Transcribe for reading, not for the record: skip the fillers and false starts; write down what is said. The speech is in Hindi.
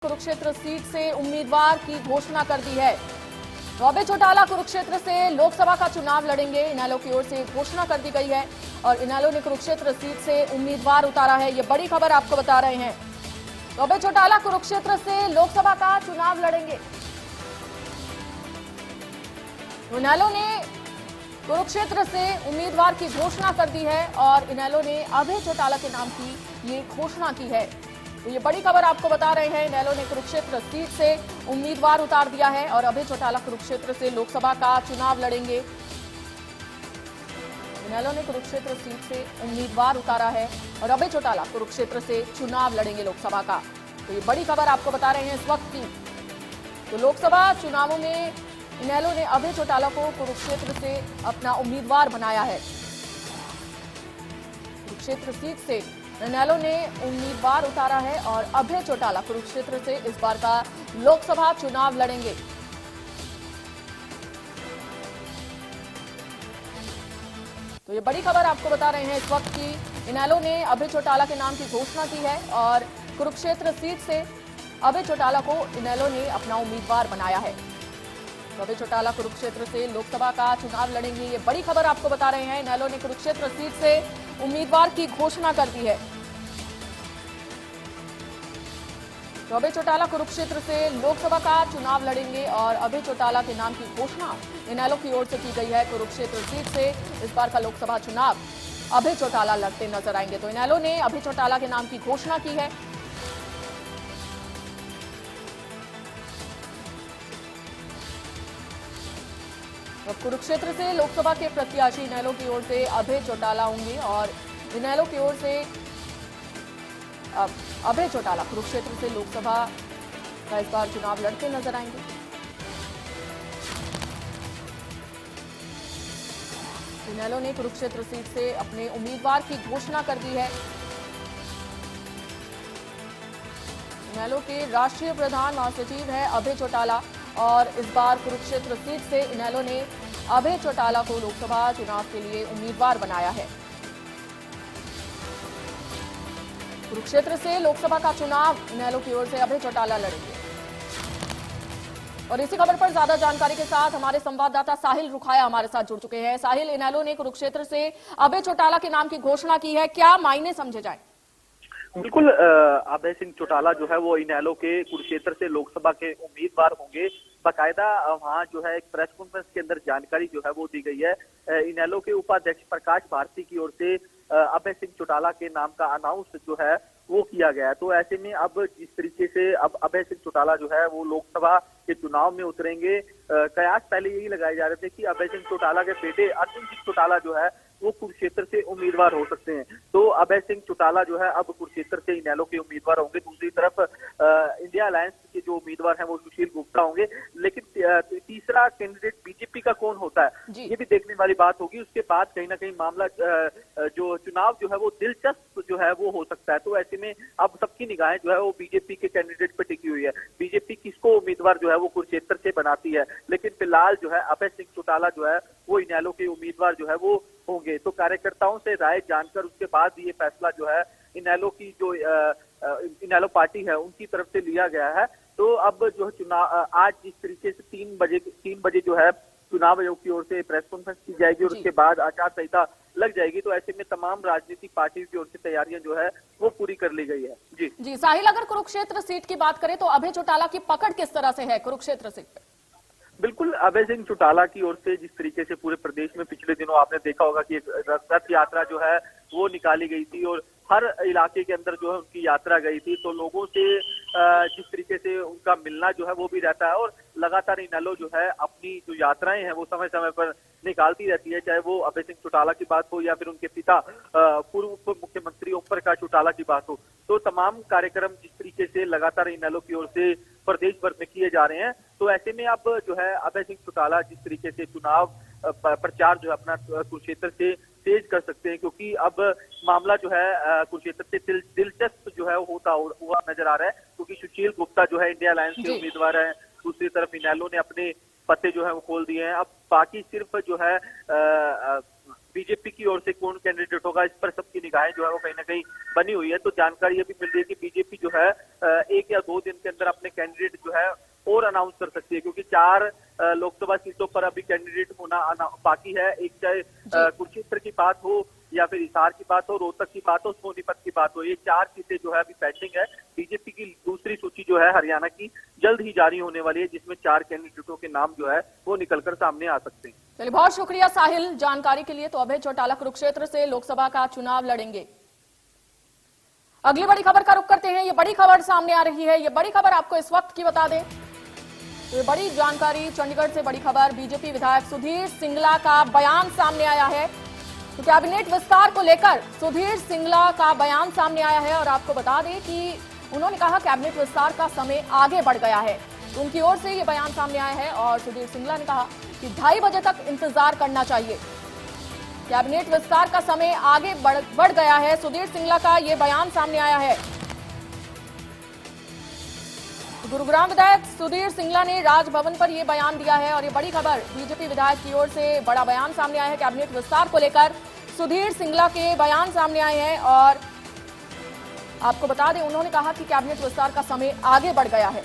कुरुक्षेत्र सीट से उम्मीदवार की घोषणा कर दी है। रॉबे चौटाला कुरुक्षेत्र से लोकसभा का चुनाव लड़ेंगे, इनेलो की ओर से घोषणा कर दी गई है और इनेलो ने कुरुक्षेत्र सीट से उम्मीदवार उतारा है। ये बड़ी खबर आपको बता रहे हैं। रॉबे चौटाला कुरुक्षेत्र से लोकसभा का चुनाव लड़ेंगे। इनेलो ने कुरुक्षेत्र से उम्मीदवार की घोषणा कर दी है और इनेलो ने अभय चौटाला के नाम की ये घोषणा की है। तो ये बड़ी खबर आपको बता रहे हैं। इनेलो ने कुरुक्षेत्र सीट से उम्मीदवार उतार दिया है और अभय चौटाला कुरुक्षेत्र से लोकसभा का चुनाव लड़ेंगे। इनेलो ने कुरुक्षेत्र सीट से उम्मीदवार उतारा है और अभय चौटाला कुरुक्षेत्र से चुनाव लड़ेंगे लोकसभा का। तो ये बड़ी खबर आपको बता रहे हैं इस वक्त की। तो लोकसभा चुनावों में इनेलो ने अभय चौटाला को कुरुक्षेत्र से अपना उम्मीदवार बनाया है। कुरुक्षेत्र सीट से इनेलो ने उम्मीदवार उतारा है और अभय चौटाला कुरुक्षेत्र से इस बार का लोकसभा चुनाव लड़ेंगे। तो ये बड़ी खबर आपको बता रहे हैं इस वक्त की। इनेलो ने अभय चौटाला के नाम की घोषणा की है और कुरुक्षेत्र सीट से अभय चौटाला को इनेलो ने अपना उम्मीदवार बनाया है। तो अभय चौटाला कुरुक्षेत्र से लोकसभा का चुनाव लड़ेंगे। ये बड़ी खबर आपको बता रहे हैं। इनेलो ने कुरुक्षेत्र सीट से उम्मीदवार की घोषणा कर दी है। तो अभय चौटाला कुरुक्षेत्र से लोकसभा का चुनाव लड़ेंगे और अभय चौटाला के नाम की घोषणा इनेलो की ओर से की गई है। कुरुक्षेत्र सीट से इस बार का लोकसभा चुनाव अभय चौटाला लड़ते नजर आएंगे। तो इनेलो ने अभय चौटाला के नाम की घोषणा की है। तो कुरुक्षेत्र से लोकसभा के प्रत्याशी इनेलो की ओर से अभय चौटाला होंगे और इनेलो की ओर से अभय चौटाला कुरुक्षेत्र से लोकसभा का इस बार चुनाव लड़ते नजर आएंगे। इनेलो ने कुरुक्षेत्र सीट से अपने उम्मीदवार की घोषणा कर दी है। इनेलो के राष्ट्रीय प्रधान महासचिव है अभय चौटाला और इस बार कुरुक्षेत्र सीट से इनेलो ने अभय चौटाला को लोकसभा चुनाव के लिए उम्मीदवार बनाया है। कुरुक्षेत्र से लोकसभा का चुनाव इनेलो की ओर से अभय चौटाला लड़ेंगे। और इसी खबर पर ज्यादा जानकारी के साथ हमारे संवाददाता साहिल रुखाया हमारे साथ जुड़ चुके हैं। साहिल, इनेलो ने कुरुक्षेत्र से अभय चौटाला के नाम की घोषणा की है, क्या मायने समझे जाए? बिल्कुल, अभय सिंह चौटाला जो है वो इनेलो के कुरुक्षेत्र से लोकसभा के उम्मीदवार होंगे। बाकायदा वहाँ जो है एक प्रेस कॉन्फ्रेंस के अंदर जानकारी जो है वो दी गई है। इनेलो के उपाध्यक्ष प्रकाश भारती की ओर से अभय सिंह चौटाला के नाम का अनाउंस जो है वो किया गया है। तो ऐसे में अब जिस तरीके से अब अभय सिंह चौटाला जो है वो लोकसभा के चुनाव में उतरेंगे, कयास पहले यही लगाए जा रहे थे कि अभय सिंह चौटाला के बेटे अर्जुन सिंह चौटाला जो है वो कुरुक्षेत्र से उम्मीदवार हो सकते हैं। तो अभय सिंह चौटाला जो है अब कुरुक्षेत्र से इनेलो के उम्मीदवार होंगे। दूसरी तरफ इंडिया अलायंस के जो उम्मीदवार हैं वो सुशील गुप्ता होंगे। लेकिन तीसरा कैंडिडेट बीजेपी का कौन होता है ये भी देखने वाली बात होगी। उसके बाद कहीं ना कहीं मामला जो चुनाव जो है वो दिलचस्प जो है वो हो सकता है। तो ऐसे में अब सबकी निगाहें जो है वो बीजेपी के कैंडिडेट पर टिकी हुई है। बीजेपी किसको उम्मीदवार जो है वो कुरुक्षेत्र से बनाती है, लेकिन फिलहाल जो है अभय सिंह चौटाला जो है वो इनेलो के उम्मीदवार जो है वो होंगे। तो कार्यकर्ताओं से राय जानकर उसके बाद ये फैसला जो है इनेलो की जो इनेलो पार्टी है उनकी तरफ से लिया गया है। तो अब जो है चुनाव आज जिस तरीके से 3 बजे जो है चुनाव आयोग की ओर से प्रेस कॉन्फ्रेंस की जाएगी और उसके बाद आचार संहिता लग जाएगी। तो ऐसे में तमाम राजनीतिक पार्टियों की ओर से तैयारियां जो है वो पूरी कर ली गई है। जी साहिल, अगर कुरुक्षेत्र सीट की बात करें तो अभय चौटाला की पकड़ किस तरह से है कुरुक्षेत्र सीट पे? बिल्कुल, अभय सिंह चौटाला की ओर से जिस तरीके से पूरे प्रदेश में पिछले दिनों आपने देखा होगा कि एक रथ यात्रा जो है वो निकाली गई थी और हर इलाके के अंदर जो है उनकी यात्रा गई थी। तो लोगों से जिस तरीके से उनका मिलना जो है वो भी रहता है और लगातार इनेलो जो है अपनी जो यात्राएं हैं वो समय समय पर निकालती रहती है, चाहे वो अभय सिंह चौटाला की बात हो या फिर उनके पिता पूर्व उप मुख्यमंत्री ओम प्रकाश चौटाला की बात हो। तो तमाम कार्यक्रम जिस तरीके से लगातार इनेलो की ओर से प्रदेश भर में किए जा रहे हैं। तो ऐसे में अब जो है अभय सिंह चौटाला जिस तरीके से चुनाव प्रचार जो है अपना कुरुक्षेत्र से तेज कर सकते हैं, क्योंकि अब मामला जो है कुरुक्षेत्र से दिलचस्प जो है होता हुआ नजर आ रहा है। क्योंकि सुशील गुप्ता जो है इंडिया अलायंस के उम्मीदवार है, दूसरी तरफ इनेलो ने अपने पत्ते जो है वो खोल दिए हैं। अब बाकी सिर्फ जो है बीजेपी की ओर से कौन कैंडिडेट होगा, इस पर सबकी निगाहें जो है वो कहीं ना कहीं बनी हुई है। तो जानकारी ये भी मिल रही है कि बीजेपी जो है 1 या 2 दिन के अंदर अपने कैंडिडेट जो है और अनाउंस कर सकती है, क्योंकि 4 लोकसभा सीटों पर अभी कैंडिडेट होना बाकी है। एक चाहे कुरुक्षेत्र की बात हो या फिर हिसार की बात हो, रोहतक की बात हो, सोनीपत की बात हो, ये 4 सीटें जो है अभी पेंडिंग है। बीजेपी की दूसरी सूची जो है हरियाणा की जल्द ही जारी होने वाली है, जिसमें 4 कैंडिडेटों के नाम जो है वो निकलकर सामने आ सकते हैं। चलिए, बहुत शुक्रिया साहिल जानकारी के लिए। तो अभय चौटाला कुरुक्षेत्र से लोकसभा का चुनाव लड़ेंगे। अगली बड़ी खबर का रुख करते हैं। ये बड़ी खबर सामने आ रही है, ये बड़ी खबर आपको इस वक्त की बता दें। ये बड़ी जानकारी चंडीगढ़ से बड़ी खबर, बीजेपी विधायक सुधीर सिंगला का बयान सामने आया है। तो कैबिनेट विस्तार को लेकर सुधीर सिंगला का बयान सामने आया है और आपको बता दें कि उन्होंने कहा कैबिनेट विस्तार का समय आगे बढ़ गया है। तो उनकी ओर से ये बयान सामने आया है और सुधीर सिंगला ने कहा कि 2:30 बजे तक इंतजार करना चाहिए। कैबिनेट विस्तार का समय आगे बढ़ गया है, सुधीर सिंगला का ये बयान सामने आया है। गुरुग्राम विधायक सुधीर सिंगला ने राजभवन पर यह बयान दिया है और ये बड़ी खबर बीजेपी विधायक की ओर से बड़ा बयान सामने आया है। कैबिनेट विस्तार को लेकर सुधीर सिंगला के बयान सामने आए हैं और आपको बता दें उन्होंने कहा कि कैबिनेट विस्तार का समय आगे बढ़ गया है।